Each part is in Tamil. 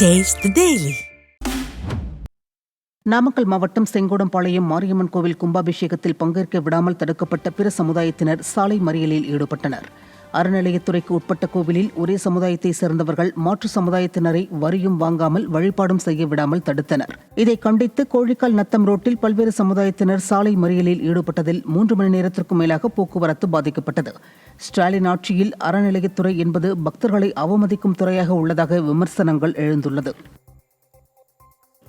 Taste the Daily. நாமக்கல் மாவட்டம் செங்கோடம்பாளையம் மாரியம்மன் கோவில் கும்பாபிஷேகத்தில் பங்கேற்க விடாமல் தடுக்கப்பட்ட பிற சமுதாயத்தினர் சாலை மறியலில் ஈடுபட்டனர். அறநிலையத்துறைக்கு உட்பட்ட கோவிலில் ஒரே சமுதாயத்தை சேர்ந்தவர்கள் மாற்று சமுதாயத்தினரை வரியும் வாங்காமல் வழிபாடும் செய்ய விடாமல் தடுத்தனர். இதை கண்டித்து கோழிக்கால் நத்தம் ரோட்டில் பல்வேறு சமுதாயத்தினர் சாலை மறியலில் ஈடுபட்டதில் 3 மணி நேரத்திற்கும் மேலாக போக்குவரத்து பாதிக்கப்பட்டது. ஸ்டாலின் ஆட்சியில் அறநிலையத்துறை என்பது பக்தர்களை அவமதிக்கும் துறையாக உள்ளதாக விமர்சனங்கள் எழுந்துள்ளது.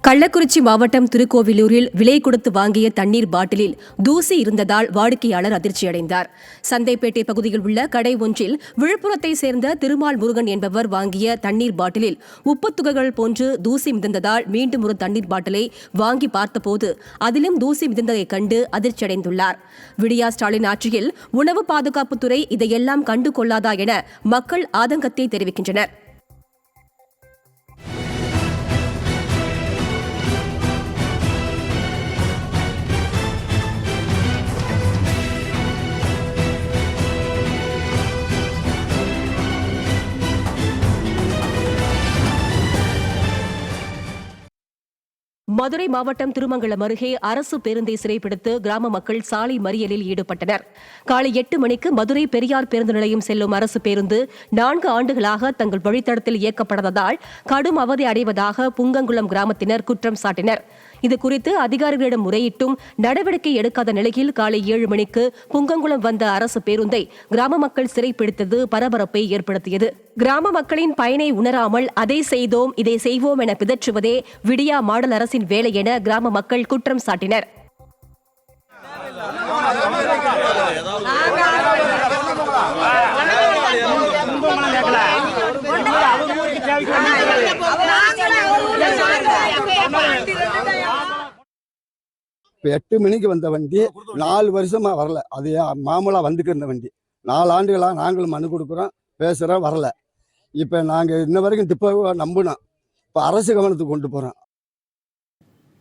கள்ளக்குறிச்சி மாவட்டம் திருக்கோவிலூரில் விலை கொடுத்து வாங்கிய தண்ணீர் பாட்டிலில் தூசி இருந்ததால் வாடிக்கையாளர் அதிர்ச்சியடைந்தார். சந்தைப்பேட்டை பகுதியில் உள்ள கடை ஒன்றில் விழுப்புரத்தை சேர்ந்த திருமால் முருகன் என்பவர் வாங்கிய தண்ணீர் பாட்டிலில் உப்புத்துகள்கள் போன்று தூசி மிதந்ததால் மீண்டும் ஒரு தண்ணீர் பாட்டிலை வாங்கி பார்த்தபோது அதிலும் தூசி மிதந்ததைக் கண்டு அதிர்ச்சியடைந்துள்ளார். விடியா ஸ்டாலின் ஆட்சியில் உணவு பாதுகாப்புத்துறை இதையெல்லாம் கண்டு கொள்ளாதா என மக்கள் ஆதங்கத்தை தெரிவிக்கின்றனர். மதுரை மாவட்டம் திருமங்கலம் அருகே அரசு பேருந்தை சிறைப்பிடித்து கிராம மக்கள் சாலை மறியலில் ஈடுபட்டனர். காலை 8 மணிக்கு மதுரை பெரியார் பேருந்து நிலையம் செல்லும் அரசு பேருந்து 4 ஆண்டுகளாக தங்கள் வழித்தடத்தில் இயக்கப்படாததால் கடும் அவதி அடைவதாக புங்கங்குளம் கிராமத்தினர் குற்றம் சாட்டினர். இதுகுறித்து அதிகாரிகளிடம் முறையிட்டும் நடவடிக்கை எடுக்காத நிலையில் காலை 7 மணிக்கு புங்கங்குளம் வந்த அரசு பேருந்தை கிராம மக்கள் சிறைப்பிடித்தது பரபரப்பை ஏற்படுத்தியது. கிராம மக்களின் பயனை உணராமல் அதை செய்தோம் இதை செய்வோம் என பிதற்றுவதே விடியா மாடல் அரசின் வேலை என கிராம மக்கள் குற்றம் சாட்டினர். இப்போ 8 மணிக்கு வந்த வண்டி 4 வருஷமாக வரல. அது மாமூலாக வந்துட்டு இருந்த வண்டி 4 ஆண்டுகளாக நாங்களும் மனு கொடுக்குறோம், பேசுகிறோம், வரல. இப்போ நாங்கள் இன்ன வரைக்கும் டிப்போவை நம்பினோம். இப்போ அரசு கவனத்துக்கு கொண்டு போகிறோம்.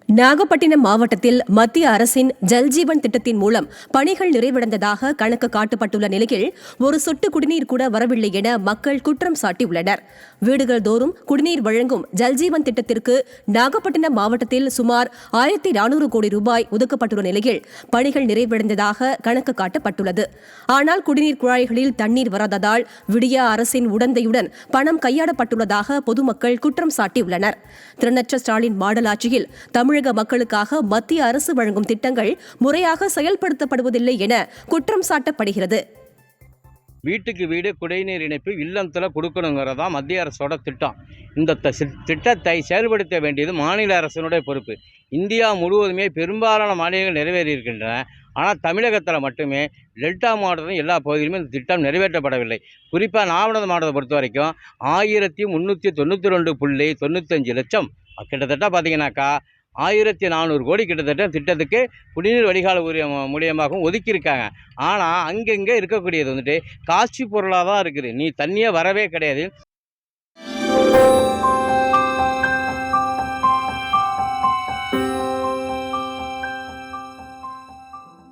நாகப்பட்டினம் மாவட்டத்தில் மத்திய அரசின் ஜல்ஜீவன் திட்டத்தின் மூலம் பணிகள் நிறைவடைந்ததாக கணக்கு காட்டப்பட்டுள்ள நிலையில் ஒரு சொட்டு குடிநீர் கூட வரவில்லை என மக்கள் குற்றம் சாட்டியுள்ளனர். வீடுகள் தோறும் குடிநீர் வழங்கும் ஜல்ஜீவன் திட்டத்திற்கு நாகப்பட்டினம் மாவட்டத்தில் சுமார் 1400 கோடி ரூபாய் ஒதுக்கப்பட்டுள்ள நிலையில் பணிகள் நிறைவடைந்ததாக கணக்கு காட்டப்பட்டுள்ளது. ஆனால் குடிநீர் குழாய்களில் தண்ணீர் வராததால் விடியா அரசின் உடந்தையுடன் பணம் கையாடப்பட்டுள்ளதாக பொதுமக்கள் குற்றம் சாட்டியுள்ளனர். திறனற்ற ஸ்டாலின் மாடல் ஆட்சியில் தமிழக மக்களுக்காக மத்திய அரசு வழங்கும் திட்டங்கள் முறையாக செயல்படுத்தப்படுவதில்லை என குற்றம் சாட்டப்படுகிறது. வீட்டுக்கு வீடு குடிநீர் இணைப்பு இல்லத்தில் கொடுக்கணுங்கிறதா மத்திய அரசோட திட்டம். இந்த திட்டத்தை செயல்படுத்த வேண்டியது மாநில அரசினுடைய பொறுப்பு. இந்தியா முழுவதுமே பெரும்பாலான மாநிலங்கள் நிறைவேறி இருக்கின்றன. ஆனால் தமிழகத்தில் மட்டுமே டெல்டா மாவட்டத்திலும் எல்லா பகுதியிலுமே இந்த திட்டம் நிறைவேற்றப்படவில்லை. குறிப்பாக நாகப்பட்டினம் மாவட்டத்தை பொறுத்த வரைக்கும் 1392.95 லட்சம் கிட்டத்தட்ட பார்த்தீங்கன்னாக்கா 1400 கோடி கிட்டத்தட்ட திட்டத்துக்கு குடிநீர் வடிகால் மூலியமாகவும் ஒதுக்கியிருக்காங்க. ஆனால் அங்கங்கே இருக்கக்கூடியது வந்துட்டு காட்சி பொருளாக தான் இருக்குது. நீ தண்ணியே வரவே கிடையாது.